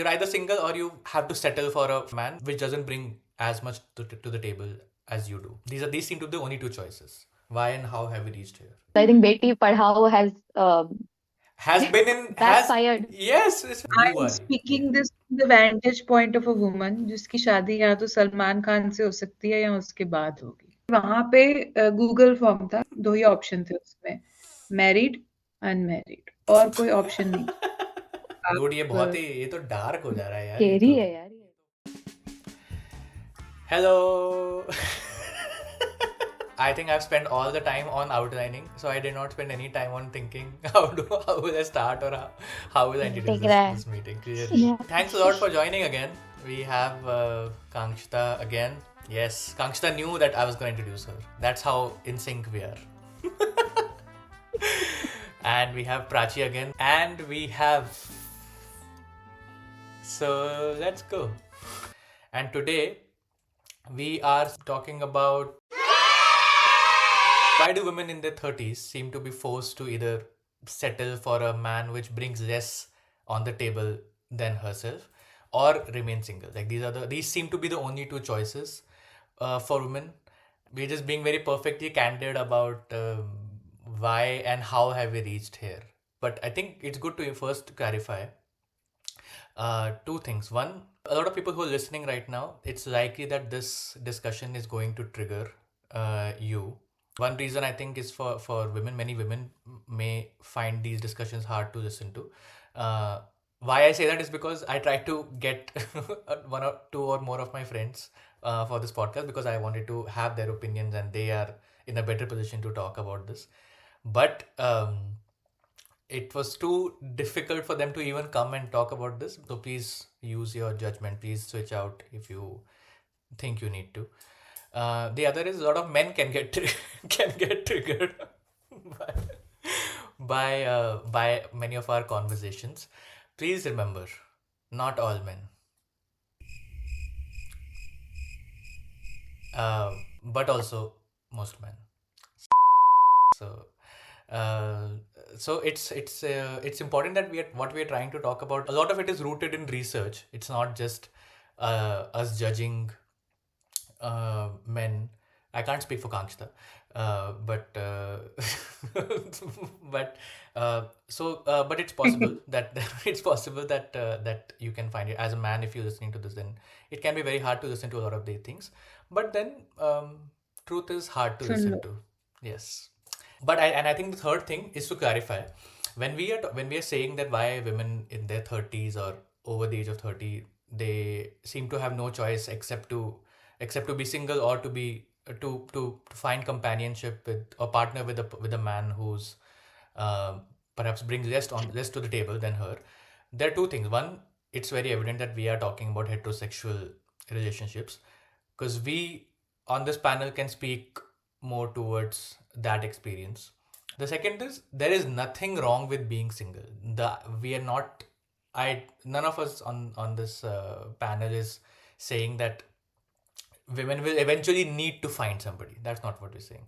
You're either single or you have to settle for a man which doesn't bring as much to the table as you do. These seem to be the only two choices. Why and how have we reached here? I think Beti Padhao has Has been in has backfired. yes. It's you I'm are yeah. speaking this from the vantage point of a woman जिसकी शादी या तो सलमान खान से हो सकती है या उसके बाद होगी। वहां पे गूगल फॉर्म था, दो ही ऑप्शन थे उसमें, मैरिड, अनमैरिड, और कोई ऑप्शन नहीं था। Dude, ये आप बहुत ही ये तो डार्क हो जा रहा है यार ये Scary तो. है यार ये. Hello. I think I've spent all the time on outlining, so I did not spend any time on thinking how will I start or how will I introduce Take that. this meeting. Clearly. Yeah. Thanks a lot for joining again. We have Kangshita again. Yes, Kangshita knew that I was going to introduce her. That's how in sync we are. And we have Prachi again. And we have. So let's go. And today we are talking about why do women in their 30s seem to be forced to either settle for a man which brings less on the table than herself or remain single. Like these seem to be the only two choices for women. We're just being very perfectly candid about why and how have we reached here. But I think it's good to first clarify two things. One, a lot of people who are listening right now, it's likely that this discussion is going to trigger you. One reason I think is for women, many women may find these discussions hard to listen to. Why I say that is because I try to get one or two or more of my friends for this podcast because I wanted to have their opinions and they are in a better position to talk about this. But it was too difficult for them to even come and talk about this. So please use your judgment. Please switch out if you think you need to. The other is a lot of men can get can get triggered by by many of our conversations. Please remember, not all men. But also most men. So, uh, so it's important that what we are trying to talk about. A lot of it is rooted in research. It's not just us judging men. I can't speak for Kangshita, but but but it's possible that it's possible that that you can find it as a man if you're listening to this. Then it can be very hard to listen to a lot of these things. But then truth is hard to soon listen low. to. Yes. But I think the third thing is to clarify when we are saying that why women in their 30s or over the age of 30 they seem to have no choice except to be single or to be to find companionship with or partner with a man who's uh, perhaps brings less to the table than her. There are two things. One, it's very evident that we are talking about heterosexual relationships because we on this panel can speak more towards that experience. The second is there is nothing wrong with being single. We are not. I none of us on this panel is saying that women will eventually need to find somebody. That's not what we're saying.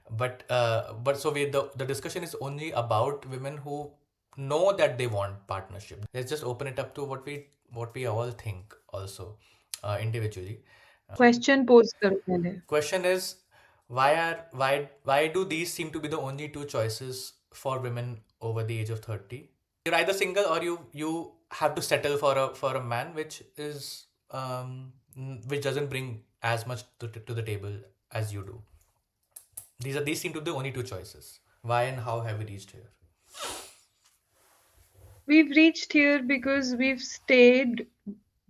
But so the discussion is only about women who know that they want partnership. Let's just open it up to what we all think also individually. Question pose करो पहले। Question is why do these seem to be the only two choices for women over the age of 30? You're either single or you have to settle for a man which doesn't bring as much to the table as you do. These seem to be the only two choices. Why and how have we reached here? We've reached here because we've stayed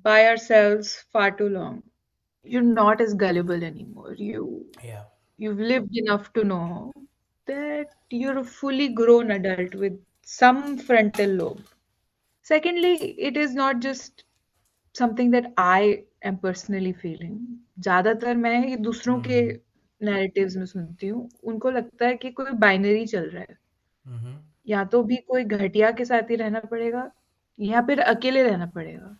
by ourselves far too long. You're not as gullible anymore. Yeah. You've lived enough to know that you're a fully grown adult with some frontal lobe. Secondly, it is not just something that I am personally feeling. ज़्यादातर मैं ये दूसरों के narratives में सुनती हूँ, उनको लगता है कि कोई बाइनरी चल रहा है। Mm-hmm. या तो भी कोई घटिया के साथ ही रहना पड़ेगा या फिर अकेले रहना पड़ेगा।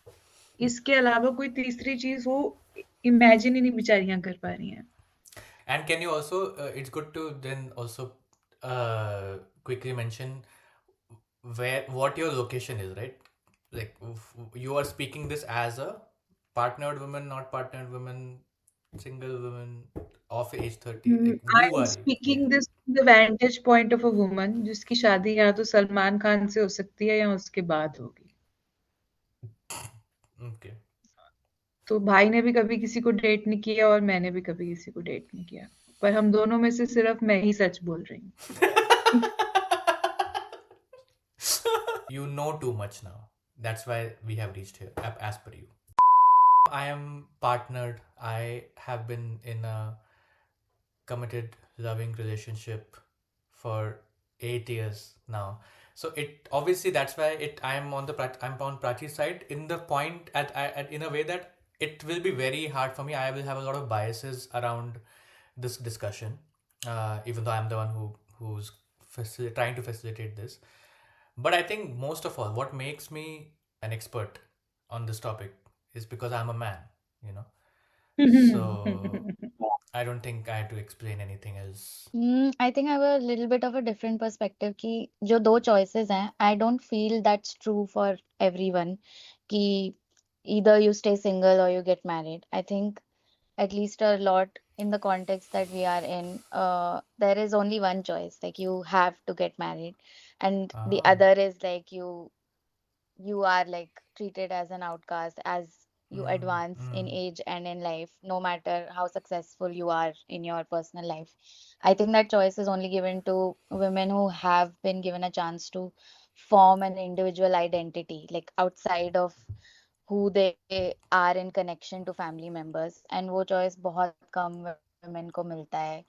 इसके अलावा कोई तीसरी चीज हो इमेजिन ही नहीं बेचारियां कर पा रही हैं। And can you also, it's good to then also quickly mention what your location is, right? Like you are speaking this as a partnered woman, not partnered woman, single woman of age 30. Like who I'm are you? Yeah. speaking this from the vantage point of a woman जिसकी शादी या तो सलमान खान से हो सकती है या उसके बाद होगी। Okay. तो भाई ने भी कभी किसी को डेट नहीं किया और मैंने भी कभी किसी को डेट नहीं किया। पर हम दोनों में से सिर्फ मैं ही सच बोल रही हूँ। You know too much now. That's why we have reached here, as per you. I am partnered. I have been in a committed, loving relationship for 8 years now. So it obviously that's why it I'm on the I'm on Prachi's side in the point at in a way that it will be very hard for me. I will have a lot of biases around this discussion, even though I'm the one who's trying to facilitate this. But I think most of all, what makes me an expert on this topic is because I'm a man, you know. So I don't think I have to explain anything else. I think I have a little bit of a different perspective कि जो दो choices हैं, I don't feel that's true for everyone कि either you stay single or you get married. I think at least a lot in the context that we are in, there is only one choice, like you have to get married, and the Ah. other is like you are like treated as an outcast as you advance in age and in life, no matter how successful you are in your personal life. I think that choice is only given to women who have been given a chance to form an individual identity, like outside of who they are in connection to family members. And वो choice बहुत कम women को मिलता है.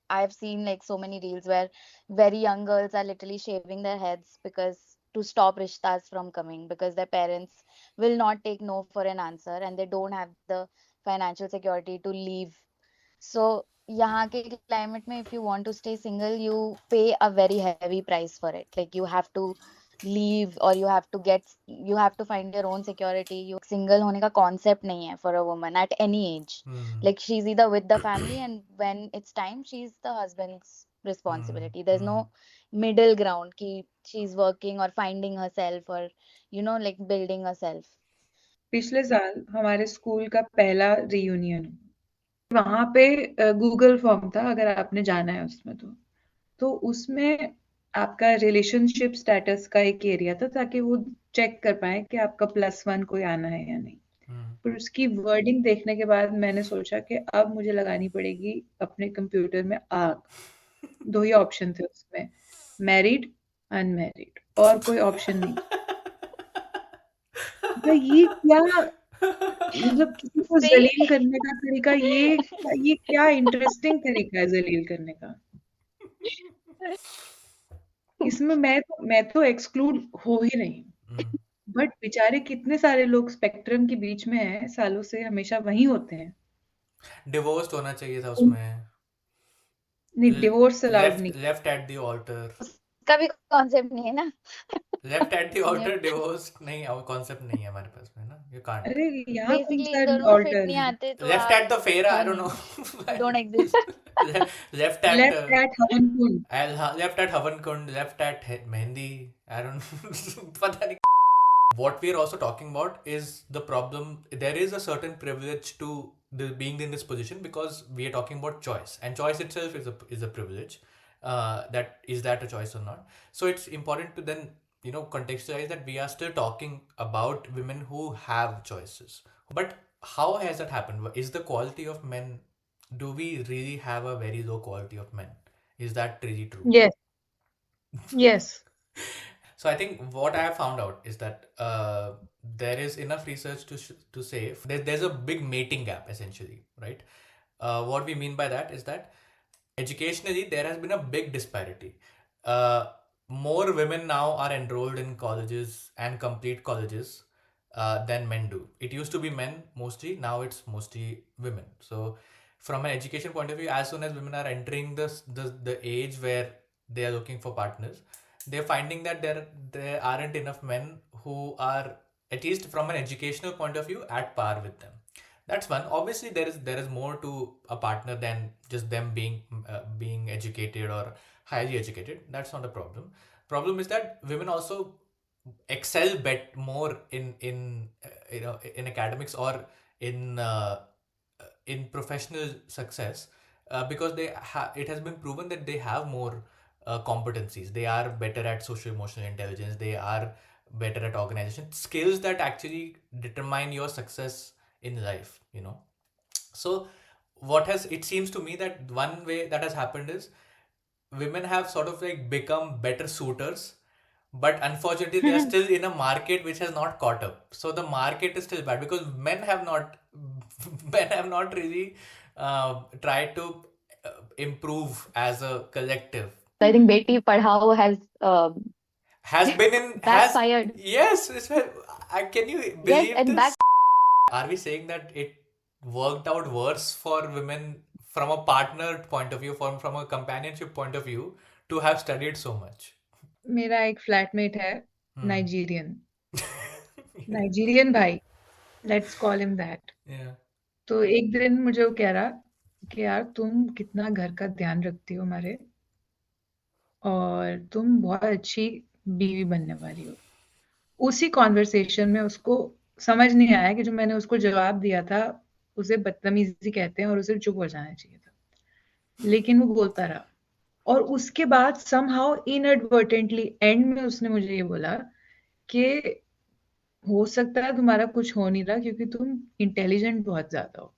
I've seen like so many reels where very young girls are literally shaving their heads because to stop rishtas from coming, because their parents will not take no for an answer and they don't have the financial security to leave. So यहाँ के climate में if you want to stay single, you pay a very heavy price for it. Like you have to leave or you have to find your own security. You single होने का concept नहीं है for a woman at any age. Like she's either with the family and when it's time, she's the husband's responsibility. There's no middle ground कि she's working or finding herself or like building herself. पिछले साल हमारे school का पहला reunion, वहां पे Google form था, अगर आपने जाना है उसमें तो उसमें आपका रिलेशनशिप स्टेटस का एक एरिया था ताकि वो चेक कर पाए कि आपका +1 कोई आना है या नहीं। पर उसकी वर्डिंग देखने के बाद मैंने सोचा कि अब मुझे लगानी पड़ेगी अपने कंप्यूटर में आग। 2 ही ऑप्शन थे उसमें, मैरिड, अनमैरिड, और कोई ऑप्शन नहीं। तो ये क्या, मतलब किसी को See? जलील करने का तरीका, ये क्या इंटरेस्टिंग तरीका है जलील करने का। इसमें मैं तो एक्सक्लूड हो ही रही हूँ, बट बेचारे कितने सारे लोग स्पेक्ट्रम के बीच में हैं, सालों से हमेशा वहीं होते हैं। डिवोर्स होना चाहिए था उसमें. नहीं, डिवोर्स अलाउड Left नहीं। left at the altar. उसका भी concept नहीं है ना. Left at the altar, Yep. divorce नहीं, और concept नहीं है हमारे पास में ना. You can't. अरे यहाँ कौन Basically सा दोनों fit ऑल्टर नहीं है? आते तो Left आप at the फेरा, I हो don't नहीं. know. You don't exist. Left at left eight हवन कुंड। left at हवन कुंड, left at mehndi. I don't पता नहीं. What we are also talking about is the problem. There is a certain privilege to being in this position because we are talking about choice, and choice itself is a privilege. That a choice or not? So it's important to then contextualize that we are still talking about women who have choices. But how has that happened? Is the quality of men? Do we really have a very low quality of men? Is that really true? Yes, yes. So I think what I have found out is that there is enough research to say there's a big mating gap essentially, right? What we mean by that is that educationally there has been a big disparity. More women now are enrolled in colleges and complete colleges than men do. It used to be men mostly, now it's mostly women. So from an education point of view, as soon as women are entering the age where they are looking for partners, they're finding that there aren't enough men who are, at least from an educational point of view, at par with them. That's one. Obviously there is more to a partner than just them being educated or highly educated. That's not a problem. Problem is that women also excel more in in academics or in professional success, because it has been proven that they have more competencies. They are better at social emotional intelligence. They are better at organization skills that actually determine your success in life. So what has it seems to me that one way that has happened is women have sort of like become better suitors, but unfortunately they are still in a market which has not caught up. So the market is still bad because men have not men have not really tried to improve as a collective. I think Beti Padhao Has been in has backfired. yes, can you Yes, believe and this? Are we saying that it worked out worse for women from a partner point of view, from a companionship point of view, to have studied so much? मेरा एक flatmate है Hmm. Nigerian भाई, let's call him that. Yeah. तो एक दिन मुझे वो कह रहा कि यार तुम कितना घर का ध्यान रखती हो हमारे, और तुम बहुत अच्छी बीवी बनने वाली हो। उसी कॉन्वर्सेशन में उसको समझ नहीं आया कि जो मैंने उसको जवाब दिया था उसे बदतमीजी कहते हैं और उसे चुप हो जाना चाहिए था, लेकिन वो बोलता रहा। और उसके बाद समहाउ इनएडवर्टेंटली एंड में उसने मुझे ये बोला कि हो सकता है तुम्हारा कुछ हो नहीं रहा क्योंकि तुम इंटेलिजेंट बहुत ज्यादा हो,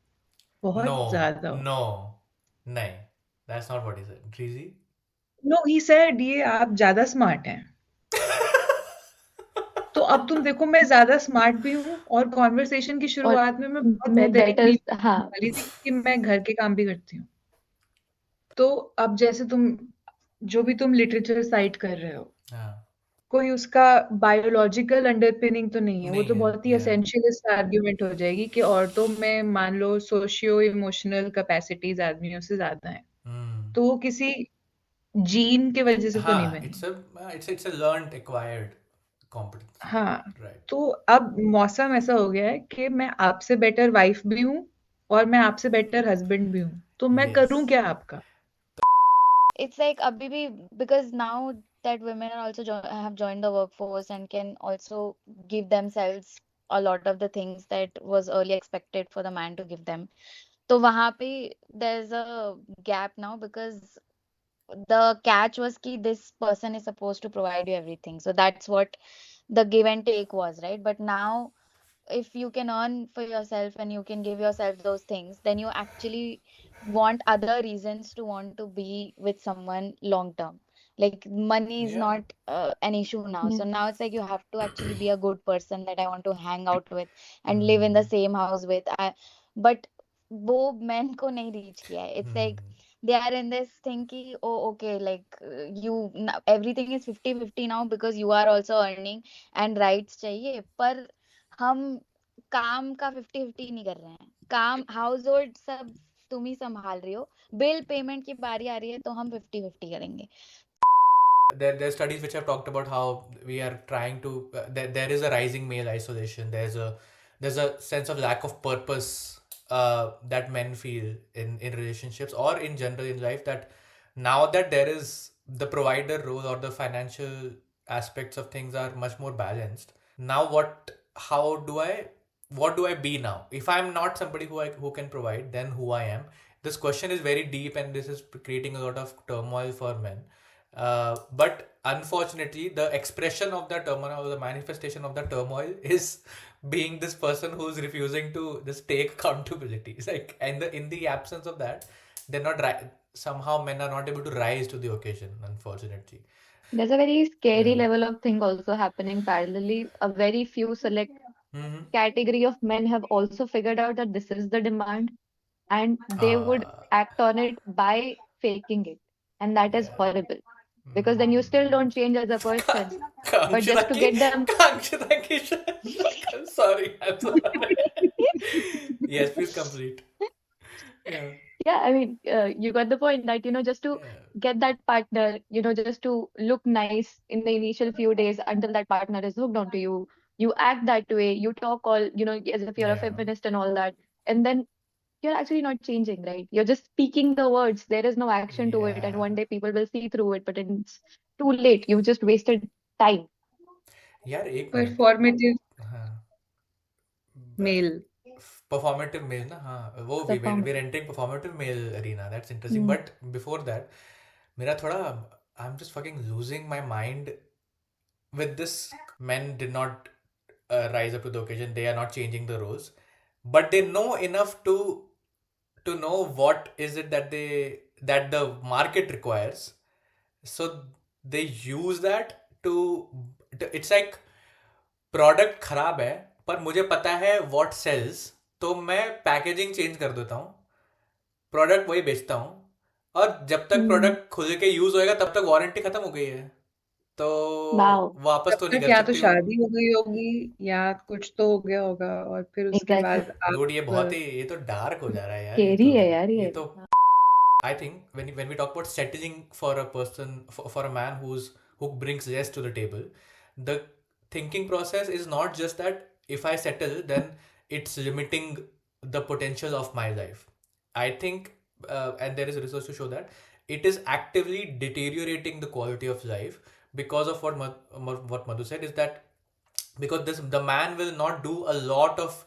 बहुत No, ज्यादा हो। no, nahin. That's not what he said. Treasy? No he said ये आप ज्यादा स्मार्ट हैं। तो अब तुम देखो मैं ज्यादा स्मार्ट भी हूँ और कॉन्वर्सेशन की और शुरुआत में मैं बहुत मैं बेहतरीन बेटर, बीवी बनने हाँ, वाली थी क्योंकि मैं घर के काम भी करती हूँ। तो अब जैसे तुम जो भी तुम लिटरेचर साइट कर रहे हो, हाँ, कोई उसका बायोलॉजिकल अंडरपिनिंग तो नहीं है, वो नहीं तो है, बहुत ही yeah. एसेंशियलिस्ट आर्ग्यूमेंट हो जाएगी कि औरतों में मान लो सोशियो इमोशनल कैपेसिटीज आदमियों से ज्यादा हैं, Hmm. तो वो किसी जीन के वजह से तो नहीं हाँ, बनी। it's a learned acquired competence. हाँ, Right. तो अब मौसम ऐसा हो गया है कि मैं आपसे बेटर वाइफ भी हूँ और मैं आपसे बेटर हस्बैंड भी हूँ, तो मैं करूँ Yes. क्या आपका? It's like abhi bhi, because now that women are also have joined the workforce and can also give themselves a lot of the things that was earlier expected for the man to give them. So wahan pe there's a gap now, because the catch was ki this person is supposed to provide you everything. So that's what the give and take was, right? But now if you can earn for yourself and you can give yourself those things, then you actually want other reasons to want to be with someone long term. Like money is Yeah. not an issue now. So now it's like you have to actually be a good person that I want to hang out with and live in the same house with. But वो men को नहीं reach किया है. It's like they are in this thing कि oh okay, like everything is 50-50 now because you are also earning and rights चाहिए, पर हम काम का 50-50 नहीं कर रहे हैं। काम हाउस होल्ड सब तुम ही संभाल रही हो, बिल पेमेंट की बारी आ रही है तो हम 50-50 करेंगे। There are studies which have talked about how we are trying to there is a rising male isolation. There's a sense of lack of purpose that men feel in relationships or in general in life, that now that there is the provider role or the financial aspects of things are much more balanced. Now what do I be now? If I'm not somebody who can provide, then who I am? This question is very deep and this is creating a lot of turmoil for men. But unfortunately, the expression of that turmoil or the manifestation of that turmoil is being this person who's refusing to just take accountability. It's like, and in the absence of that, they're not somehow men are not able to rise to the occasion. Unfortunately, there's a very scary yeah. level of thing also happening parallelly. A very few select Mm-hmm. category of men have also figured out that this is the demand, and they would Ah, act on it by faking it. And that is yeah. horrible because then you still don't change as a person, but just to get them. Kankshita Kishan. I'm sorry. I'm sorry. Yes, please complete. Yeah. Yeah, I mean, you got the point that, just to Yeah. get that partner, just to look nice in the initial few days until that partner is hooked onto you. You act that way, you talk all, as if you're a Yeah. feminist and all that. And then you're actually not changing, right? You're just speaking the words. There is no action to it. And Yeah. one day people will see through it, but it's too late. You've just wasted time. यार एक minute performative हाँ mail. Performative mail ना हाँ वो we Perform. we're entering performative male arena that's interesting Hmm. but before that मेरा थोड़ा I'm just fucking losing my mind with this men did not rise up to the occasion they are not changing the roles but they know enough to know what is it that the market requires so they use that to it's like product खराब है पर मुझे पता है what sales तो मैं packaging change कर देता हूँ प्रोडक्ट वही बेचता हूँ और जब तक Hmm. प्रोडक्ट खुल के यूज होएगा तब तक वारंटी खत्म हो गई है तो Wow. वापस तब तो नहीं तक कर या तो सकती हूँ शादी हो गई होगी या कुछ तो हो गया होगा और फिर उसके Exactly. बाद डूड ये आप बहुत ही ये तो डार्क हो जा रहा है यार Scary है यार ये ये. तो I think when we talk about settling for a person for a man who brings less to the table, the thinking process is not just that if I settle then it's limiting the potential of my life. I think and there is research to show that it is actively deteriorating the quality of life because of what Madhu said is that because the man will not do a lot of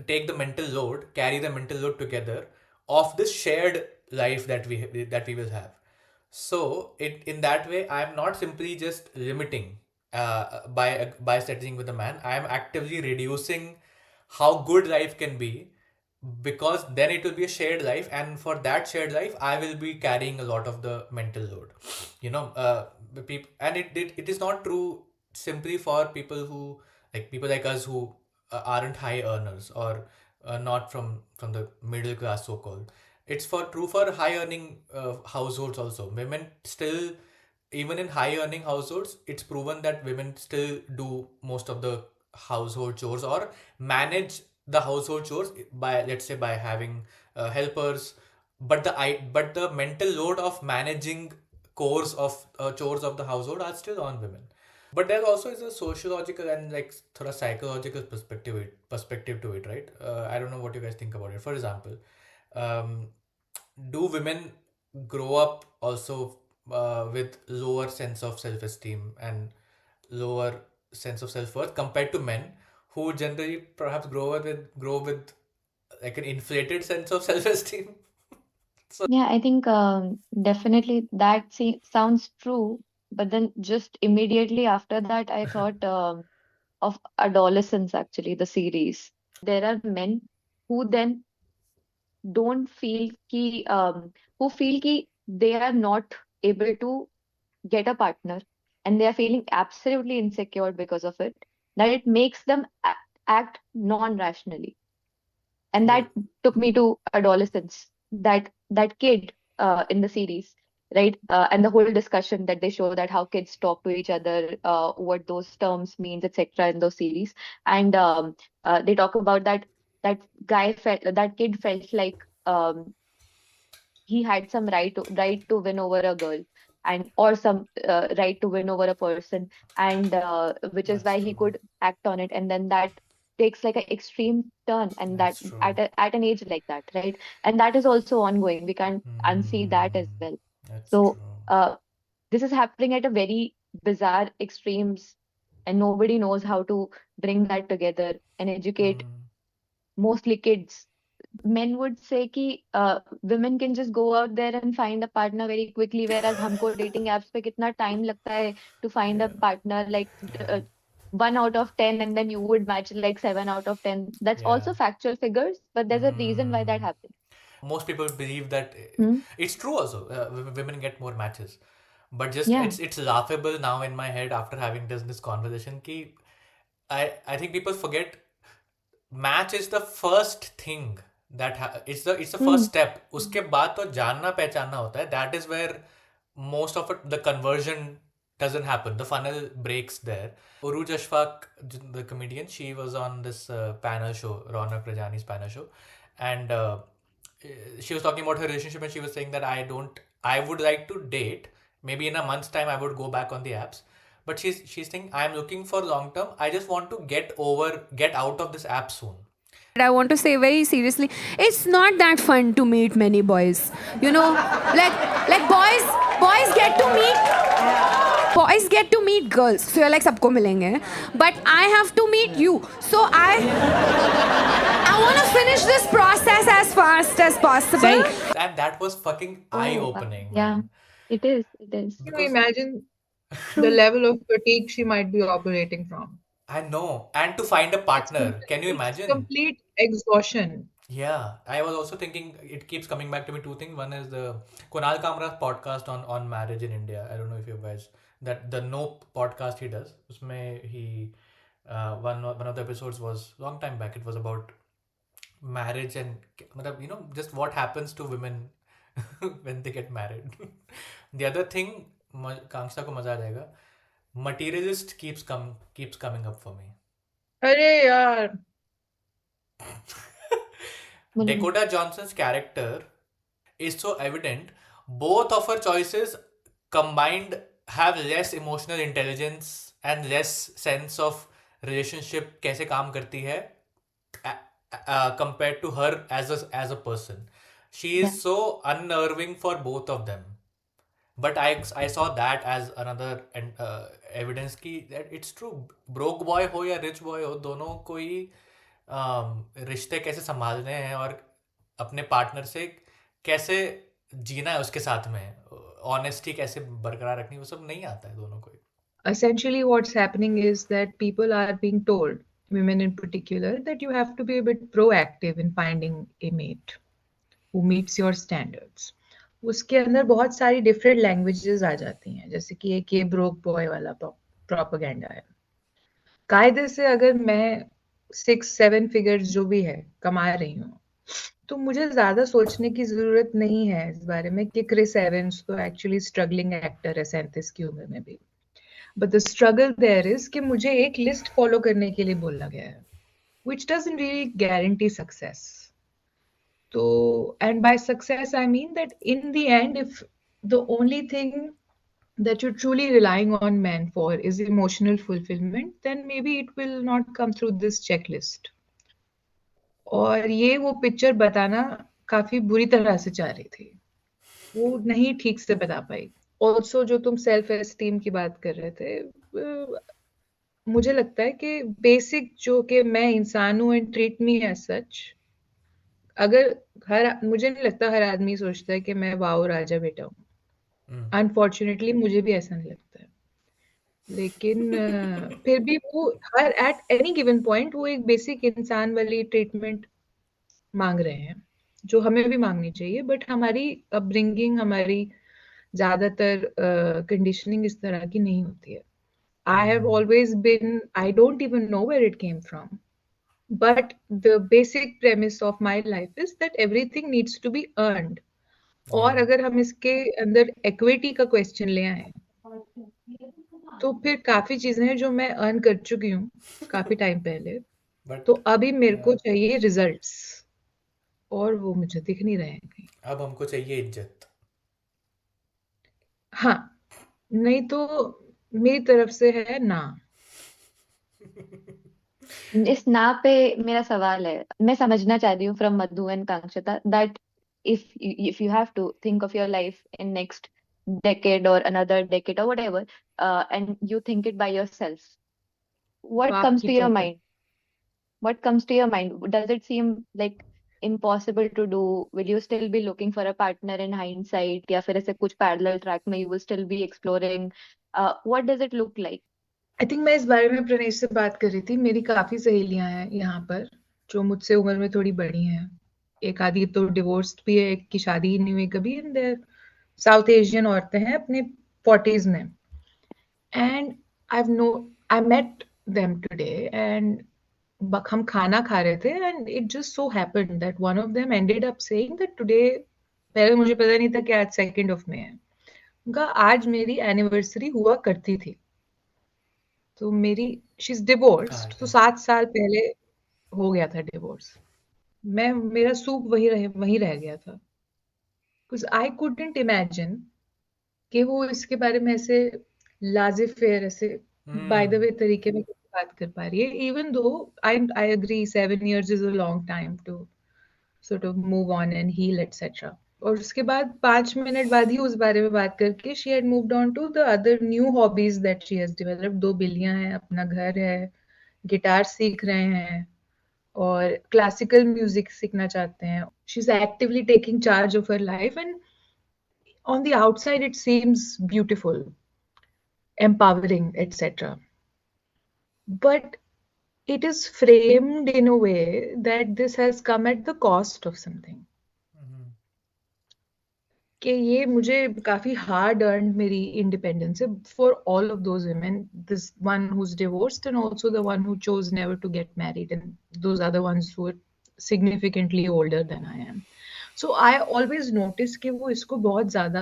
take the mental load carry the mental load together of this shared life that we will have so in that way I am not simply just limiting by settling with a man I am actively reducing how good life can be because then it will be a shared life and for that shared life I will be carrying a lot of the mental load the people and it is not true simply for people like us who aren't high earners or not from the middle class so called it's for true for high earning households also women still even in high earning households it's proven that women still do most of the household chores or manage the household chores by let's say by having helpers but the mental load of managing chores of the household are still on women but there also is a sociological and like sort of psychological perspective to it right I don't know what you guys think about it for example um, do women grow up also with lower sense of self-esteem and lower sense of self-worth compared to men who generally perhaps grow with like an inflated sense of self-esteem Yeah, I think definitely that sounds true. But then just immediately after that, I thought of Adolescence, actually, the series. There are men who then don't feel who feel ki they are not able to get a partner and they are feeling absolutely insecure because of it, that it makes them act non-rationally. And that Wait. took me to Adolescence, that kid in the series, right? And the whole discussion that they show, that how kids talk to each other, what those terms means, etc. in those series. And they talk about that kid felt like he had some right to win over a girl, and or some right to win over a person, and which is That's why he true. could act on it, and then that takes like an extreme turn, and that That's true. at an age like that, right? And that is also ongoing. We can't unsee that as Hmm. well. That's So true. this is happening at a very bizarre extremes, and nobody knows how to bring that together and educate Hmm. mostly kids. Men would say कि women can just go out there and find a partner very quickly, whereas हमको dating apps पे कितना time लगता है to find a Yeah. partner, like Yeah. 1 out of 10, and then you would match like 7 out of 10. That's Yeah. also factual figures, but there's a reason why that Hmm. happens. Most people believe that Hmm? it's true also women get more matches but just Yeah. it's laughable now in my head after having this conversation ki I think people forget match is the first thing it's the first Hmm. step उसके बाद तो जानना पहचानना होता है that is where most of it the conversion doesn't happen the funnel breaks there Uruj Ashfaq the comedian she was on this panel show Ronak Rajani's panel show and she was talking about her relationship and she was saying that I would like to date maybe in a month's time I would go back on the apps but she's saying I'm looking for long term I just want to get out of this app soon. I want to say very seriously, it's not that fun to meet many boys. You know, like boys get to meet boys get to meet girls, so you're like सबको मिलेंगे, but I have to meet you, so I want to finish this process as fast as possible. And that was fucking eye-opening, Yeah, man. it is. It is. Can you Because imagine the level of fatigue she might be operating from? I know, and to find a partner, can you It's imagine? complete exhaustion. Yeah, I was also thinking, it keeps coming back to me two things. One is the Kunal Kamra's podcast on marriage in India. I don't know if you guys, that the Nope podcast he does. Usme he one of the episodes was long time back. It was about marriage and you know, just what happens to women when they get married. The other thing, Kankshta ko maza aa jayega. Materialist keeps coming up for me. अरे यार, Dakota Johnson's character is so evident. Both of her choices combined have less emotional intelligence and less sense of relationship कैसे काम करती है compared to her as a person. She is so unnerving for both of them. But I saw that as another evidence कि that it's true. Broke boy हो या rich boy हो, दोनों को ही रिश्ते कैसे संभालने हैं और अपने पार्टनर से कैसे जीना है उसके साथ में, ऑनेस्टी कैसे बरकरार रखनी, वो सब नहीं आता है दोनों को. essentially what's happening is that people are being told, women in particular, that you have to be a bit proactive in finding a mate who meets your standards. उसके अंदर बहुत सारी different languages आ जाती हैं, जैसे कि एक ये broke boy वाला propaganda है. कायदे से अगर मैं 6-7 figures जो भी है कमा रही हूँ, तो मुझे ज्यादा सोचने की जरूरत नहीं है इस बारे में कि क्रिस एवंस तो एक्चुअली स्ट्रगलिंग एक्टर है 37 की उम्र में भी. But the struggle there is कि मुझे एक लिस्ट फॉलो करने के लिए बोला गया है, which doesn't really guarantee success. So, and by success I mean that in the end, if the only thing that you're truly relying on men for is emotional fulfillment, then maybe it will not come through this checklist. और ये वो picture बताना काफी बुरी तरह से चाह रही थी, वो नहीं ठीक से बता पाई. ऑल्सो जो तुम सेल्फ एस्टीम की बात कर रहे थे, मुझे लगता है कि बेसिक जो कि मैं इंसान हूँ and treat me as such, अगर मुझे नहीं लगता हर आदमी सोचता है कि मैं वाओ राजा बेटा हूँ. अनफॉर्चुनेटली मुझे भी ऐसा नहीं लगता है, लेकिन फिर भी वो her at any given point वो एक बेसिक इंसान वाली ट्रीटमेंट मांग रहे हैं, जो हमें भी मांगनी चाहिए. बट हमारी अपब्रिंगिंग, हमारी ज्यादातर कंडीशनिंग इस तरह की नहीं होती है. I have always been, I don't even know where it came from, but the basic premise of my life is that everything needs to be earned. और अगर हम इसके अंदर इक्विटी का क्वेश्चन ले आए, तो फिर काफी चीजें हैं जो मैं अर्न कर चुकी हूँ काफी टाइम पहले, तो अभी मेरे को चाहिए रिजल्ट्स, और वो मुझे दिख नहीं रहे हैं कहीं. अब हमको चाहिए इज्जत. हाँ, नहीं तो मेरी तरफ से है ना. इस ना पे मेरा सवाल है, मैं समझना चाहती हूँ from Madhu and Kankshata, that if you have to think of your life in next decade or another decade or whatever, and you think it by yourself, what बाप comes की to your चौखट. mind? What comes to your mind? Does it seem like impossible to do? Will you still be looking for a partner in hindsight, या फिर ऐसे कुछ parallel track में you will still be exploring? What does it look like? I think मैं इस बारे में प्रणेश से बात कर रही थी. मेरी काफी सहेलियां हैं यहाँ पर जो मुझसे उम्र में थोड़ी बड़ी हैं. एक आधी तो डिवोर्स्ड भी है, एक की शादी ही नहीं हुई कभी, एंड देयर साउथ एशियन औरतें हैं अपने 40s में. And I met them today, and हम खाना खा रहे थे, and it just so happened that one of them ended up saying that today, पहले मुझे पता नहीं था कि आज 2nd of May है. उनका आज मेरी एनिवर्सरी हुआ करती थी. तो मेरी शी इज डिवोर्स्ड, तो 7 साल पहले हो गया था डिवोर्स. मेरा सूप वहीं रह गया था, बिकॉज आई कुडंट इमेजिन कि वो इसके बारे में ऐसे लाजिफेर ऐसे बाय द वे तरीके में बात कर पा रही है. Even though I agree 7 years is a long time to sort of move on and heal, etc. और उसके बाद 5 मिनट बाद ही उस बारे में बात करके she had moved on to the other new hobbies that she has developed. 2 बिल्लियां हैं, अपना घर है, गिटार सीख रहे हैं और क्लासिकल म्यूजिक सीखना चाहते हैं. She is actively taking charge of her life and on the outside it seems beautiful, empowering, etc. But it is framed in a way that this has come at the cost of something. कि ये मुझे काफी hard earned मेरी independence है for all of those women, this one who is divorced and also the one who chose never to get married and those are the ones who are significantly older than I am. So I always notice कि वो इसको बहुत ज्यादा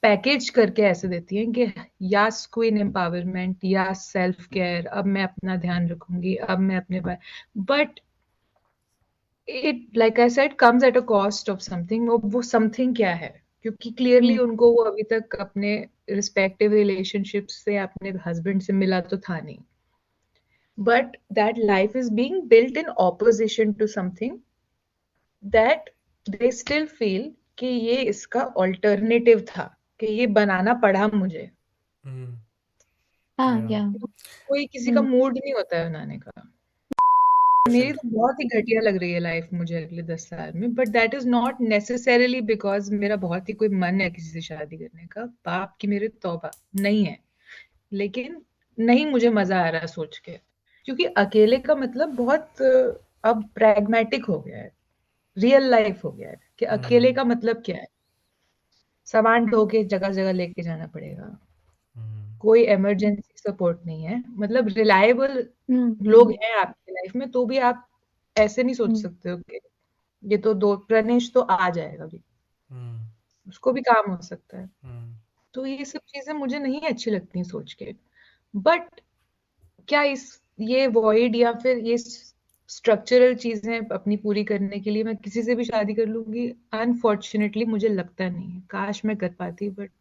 package करके ऐसे देती हैं कि या क्वीन एम्पावरमेंट या सेल्फ केयर, अब मैं अपना ध्यान रखूंगी, अब मैं अपने but it like I said comes at a cost of something. वो समथिंग क्या है? क्योंकि क्लियरली उनको वो अभी तक अपने रिस्पेक्टिव रिलेशनशिप से अपने हस्बैंड से मिला तो था नहीं. But that life is being built in opposition to something that they still feel कि ये इसका ऑल्टरनेटिव था, कि ये बनाना पड़ा मुझे. हाँ, या कोई किसी का मूड नहीं होता है बनाने का. मेरी तो बहुत ही घटिया लग रही है लाइफ मुझे अगले 10 साल में, but that is not necessarily because मेरा बहुत ही कोई मन है किसी से शादी करने का. बाप की मेरे तौबा नहीं है, लेकिन नहीं मुझे मजा आ रहा है सोच के, क्योंकि अकेले का मतलब बहुत अब प्रैग्मेटिक हो गया है, रियल लाइफ हो गया है कि अकेले का मतलब क्या है. सामान ढो के जगह जगह लेके जाना पड़ेगा, कोई इमरजेंसी सपोर्ट नहीं है, मतलब रिलायबल लोग हैं आपकी लाइफ में तो भी आप ऐसे नहीं सोच सकते हो कि ये तो दो प्रनेश तो आ जाएगा भी, उसको भी काम हो सकता है. तो ये सब चीजें मुझे नहीं अच्छी लगती सोच के. बट क्या ये वॉइड या फिर ये स्ट्रक्चरल चीजें अपनी पूरी करने के लिए मैं किसी से भी शादी कर लूंगी? अनफॉर्चुनेटली मुझे लगता नहीं है. काश मैं कर पाती, बट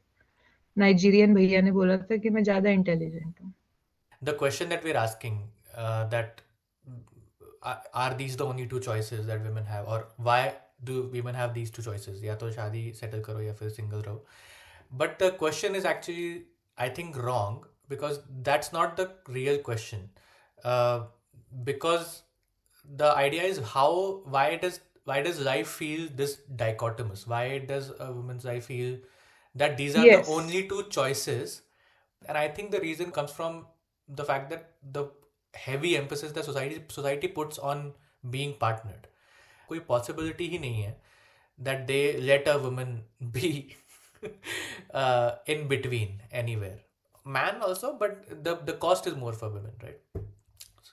नाइजीरियन भैया ने बोला था कि मैं ज्यादा इंटेलिजेंट हूँ. The question that we're asking, that are these the only two choices that women have, or why do women have these two choices? या तो शादी settle करो या फिर single रहो. But the question is actually, I think, wrong, because that's not the real question. Because the idea is why does life feel this dichotomous? Why does a woman's life feel that these are the Yes. only two choices? And I think the reason comes from the fact that the heavy emphasis that society puts on being partnered. कोई possibility ही नहीं है that they let a woman be in between anywhere. Man also, but the cost is more for women, right?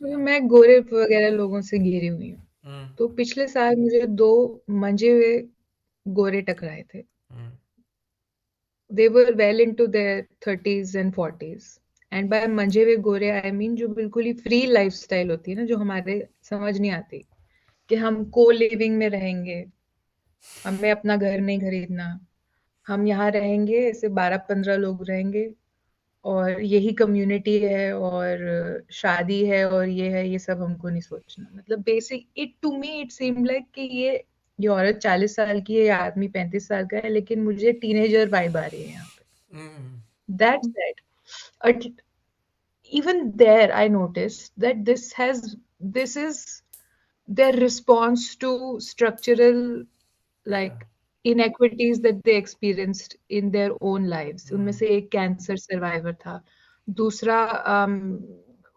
तो मैं गोरे वगैरह लोगों से घिरी हुई हूँ. तो पिछले साल मुझे 2 मंजे हुए गोरे टकराए थे. They were well into their 30s and 40s. And by मंजे हुए गोरे I mean जो बिल्कुल ही फ्री लाइफस्टाइल होती है ना, जो हमारे समझ नहीं आती, कि हम को लिविंग में रहेंगे, हमें अपना घर नहीं खरीदना, हम यहाँ रहेंगे, ऐसे 12-15 लोग रहेंगे और यही कम्युनिटी है और शादी है और ये है, ये सब हमको नहीं सोचना. मतलब basic it to me it seemed like कि ये औरत 40 साल की है, ये आदमी 35 साल का है, लेकिन मुझे टीनेजर वाइब आ रही है यहाँ पे. That's that. Even there I noticed that this is their response to structural like inequities that they experienced in their own lives. उनमें से एक कैंसर सर्वाइवर था, दूसरा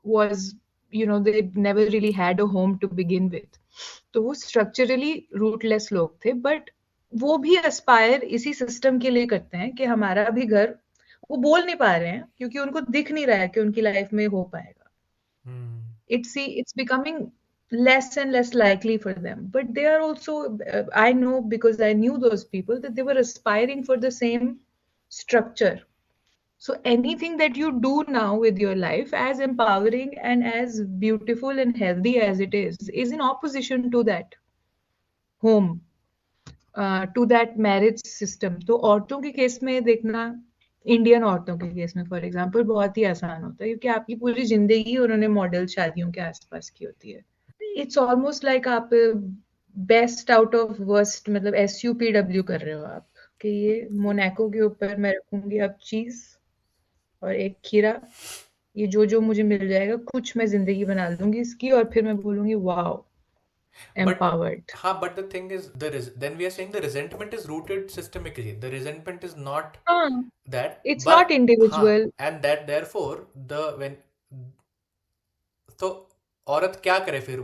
was they never really had a home to begin with. तो वो structurally rootless लोग थे, but वो भी aspire इसी सिस्टम के लिए करते हैं कि हमारा भी घर, वो बोल नहीं पा रहे हैं क्योंकि उनको दिख नहीं रहा है कि उनकी लाइफ में हो पाएगा. It's becoming less and less likely for them, but they are also I know because I knew those people that they were aspiring for the same structure. So anything that you do now with your life, as empowering and as beautiful and healthy as it is in opposition to that home, to that marriage system. तो औरतों के case में देखना, Indian औरतों के case में for example बहुत ही आसान होता है क्योंकि आपकी पूरी जिंदगी उन्होंने मॉडल शादियों के आसपास की होती है. इट्स ऑलमोस्ट लाइक आप बेस्ट आउट ऑफ वर्स्ट, मतलब SUPW कर रहे हो आप कि ये मोनाको के ऊपर मैं रखूंगी अब चीज और एक खीरा, ये जो मुझे मिल जाएगा कुछ मैं जिंदगी बना लूंगी इसकी, और फिर मैं बोलूंगी wow But empowered. but the thing is, then we are saying the resentment is rooted systemically. The resentment is not हाँ, that, it's not but individual. and that therefore the when तो औरत क्या करे फिर,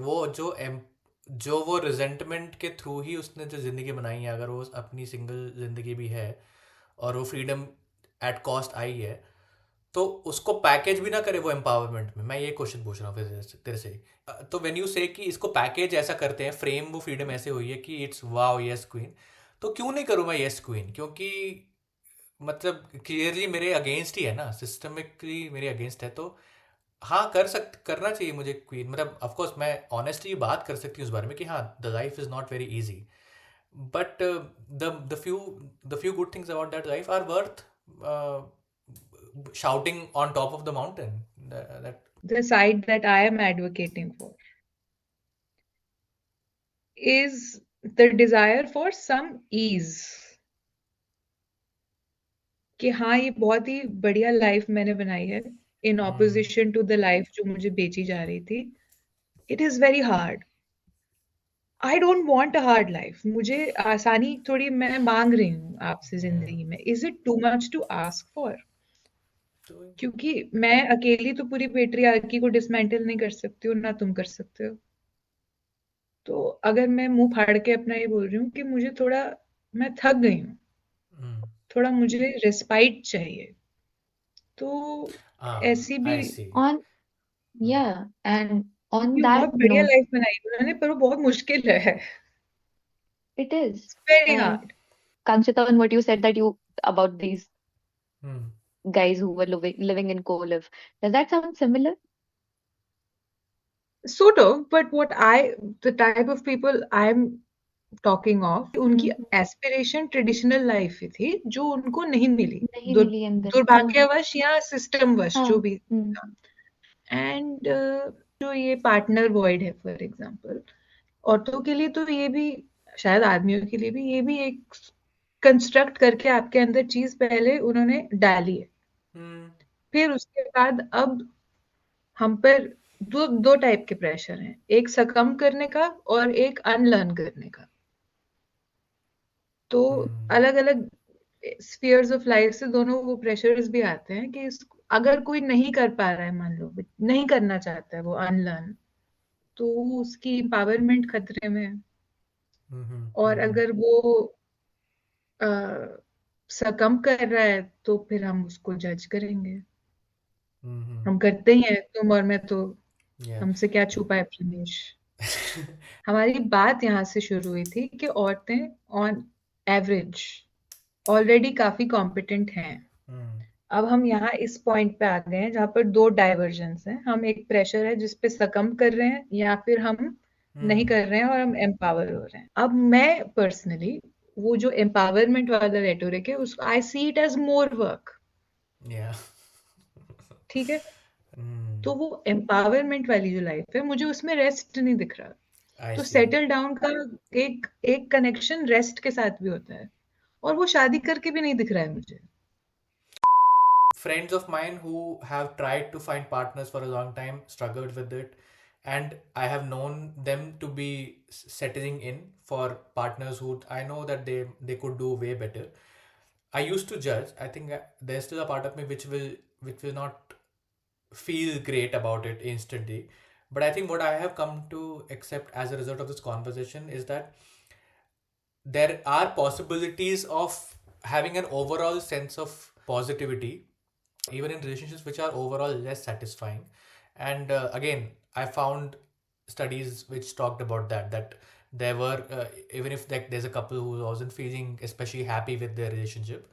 जो वो रिजेंटमेंट के through ही उसने जो जिंदगी बनाई है, अगर वो अपनी सिंगल जिंदगी भी है और वो फ्रीडम एट कॉस्ट आई है, तो उसको पैकेज भी ना करे वो एम्पावरमेंट में। मैं ये क्वेश्चन पूछ रहा हूँ फिर तेरे से। तो व्हेन यू से कि इसको पैकेज ऐसा करते हैं, फ्रेम वो फ्रीडम ऐसे हुई है कि इट्स वाओ यस क्वीन, तो क्यों नहीं करूँ मैं यस क्वीन? क्योंकि मतलब क्लियरली मेरे अगेंस्ट ही है ना, सिस्टमिकली मेरे अगेंस्ट है। तो हाँ, करना चाहिए मुझे क्वीन। मतलब ऑफ कोर्स मैं ऑनेस्टली बात कर सकती हूँ उस बारे में कि हाँ, the life is not very easy, but the few good things about that life are worth shouting on top of the mountain. That The side that I am advocating for is the desire for some ease, कि हाँ ये बहुत ही बढ़िया life मैंने बनाई है in opposition to the life जो मुझे बेची जा रही थी। It is very hard. I don't want a hard life. मुझे आसानी थोड़ी मैं मांग रही हूँ आपसे जिंदगी में। Is it too much to ask for? तो क्योंकि मैं अकेली तो पूरी पेट्रियार्की को डिसमेंटल नहीं कर सकती हूँ, ना तुम कर सकते हो। तो अगर मैं मुंह फाड़ के अपना ये बोल रही हूँ कि मुझे थोड़ा, मैं थक गई हूँ, थोड़ा मुझे रिस्पाइट चाहिए, तो ऐसी भी I see. On, yeah, and on ये that बहुत बढ़िया note, लाइफ बनाई उन्होंने, पर वो बहुत मुश्किल है। it is. Very And hard. Kanchita, on what you said that you about these Hmm. guys who were living in co-live, does that sound similar? Sort of, but the type of people I'm talking of, उनकी aspiration traditional life ही थी जो उनको नहीं मिली, नहीं मिली अंदर। दुर्भाग्यवश या सिस्टमवश, हाँ, जो भी था। एंड जो ये पार्टनर वॉइड है फॉर एग्जांपल, औरतों के लिए तो ये भी, शायद आदमियों के लिए भी, ये भी एक कंस्ट्रक्ट करके आपके अंदर चीज पहले उन्होंने डाली है। फिर उसके बाद अब हम पर दो टाइप के प्रेशर हैं, एक सकम करने का और एक अनलर्न करने का। तो अलग अलग स्फीयर्स ऑफ लाइफ से दोनों वो प्रेशर्स भी आते हैं कि अगर कोई नहीं कर पा रहा है, मान लो नहीं करना चाहता है वो अनलर्न, तो उसकी एम्पावरमेंट खतरे में है। और अगर वो सकम कर रहा है तो फिर हम उसको जज करेंगे। हम करते ही हैं, तुम और मैं तो, Yeah. हमसे क्या छुपा है प्रमेश। हमारी बात यहाँ से शुरू हुई थी कि औरतें ऑन एवरेज ऑलरेडी काफी कॉम्पिटेंट हैं। अब हम यहाँ इस पॉइंट पे आ गए हैं जहाँ पर दो डाइवर्जन्स हैं। हम एक प्रेशर है जिस पे सकम कर रहे हैं, या फिर हम नहीं कर रहे हैं और हम एम्पावर हो रहे हैं। अब मैं पर्सनली वो जो एम्पावरमेंट वाला रेटोरिक है, उसको I see it as more work. Yeah. ठीक है, तो वो एम्पावरमेंट वाली जो लाइफ है, मुझे उसमें रेस्ट नहीं दिख रहा। I तो see. सेटल डाउन का एक कनेक्शन रेस्ट के साथ भी होता है, और वो शादी करके भी नहीं दिख रहा है मुझे। Friends of mine who have tried to find partners for a long time struggled with it, and I have known them to be settling in for partners who I know that they could do way better. I used to judge. I think there's still a part of me which will not feel great about it instantly. But I think what I have come to accept as a result of this conversation is that there are possibilities of having an overall sense of positivity even in relationships which are overall less satisfying. And again, I found studies which talked about that there were even if like there's a couple who wasn't feeling especially happy with their relationship,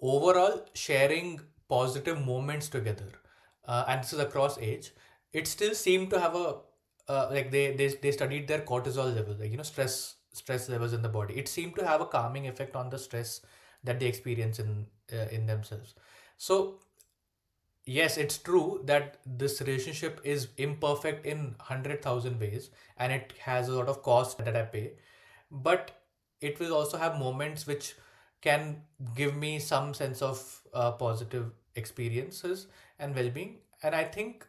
overall sharing positive moments together, and this is across age, it still seemed to have a like they studied their cortisol levels, like stress levels in the body. It seemed to have a calming effect on the stress that they experience in themselves. So yes, it's true that this relationship is imperfect in 100,000 ways and it has a lot of cost that I pay. but it will also have moments which can give me some sense of positive experiences and well-being. And I think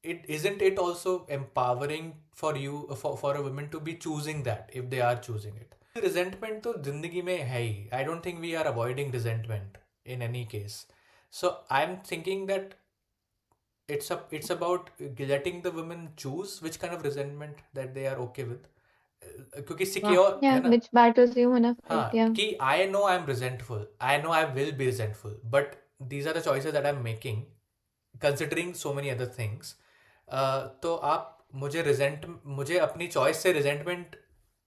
it also empowering for you for a woman to be choosing that if they are choosing it. Resentment तो जिंदगी में है ही. I don't think we are avoiding resentment in any case. So I'm thinking that it's about letting the women choose which kind of resentment that they are okay with. क्योंकि secure Yeah, है ना. which battles you wanna fight. हाँ Yeah. कि I know I'm resentful, I know I will be resentful, but these are the choices that I'm making considering so many other things. तो आप मुझे अपनी choice से resentment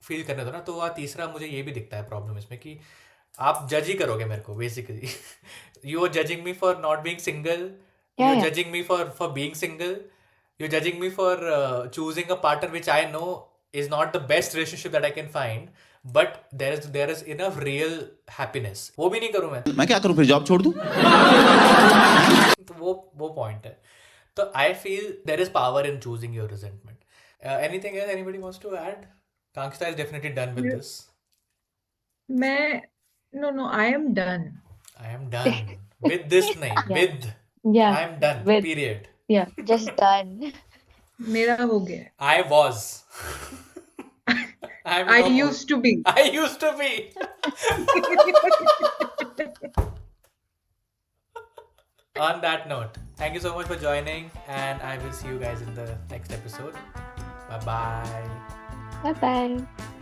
feel करने दो ना. तो तीसरा मुझे ये भी दिखता है प्रॉब्लम इसमें कि आप जज ही करोगे मेरे को basically. You are judging me for not being single, you are Yeah. Judging me for being single, you are judging me for choosing a partner which I know is not the best relationship that I can find, but there is enough real happiness. वो भी नहीं करूँ मैं क्या करूं फिर, job छोड़ दूं? तो वो पॉइंट है. तो I feel there is power in choosing your resentment. Anything else anybody wants to add? Kankshita is definitely done with this. No, I am done. I am done with this nahi. Yeah. With Yeah. I am done. With. Period. Yeah. Just done. मेरा हो गया. I was. I'm I no more. used to be. I used to be. On that note, thank you so much for joining, and I will see you guys in the next episode. Bye bye. Bye bye.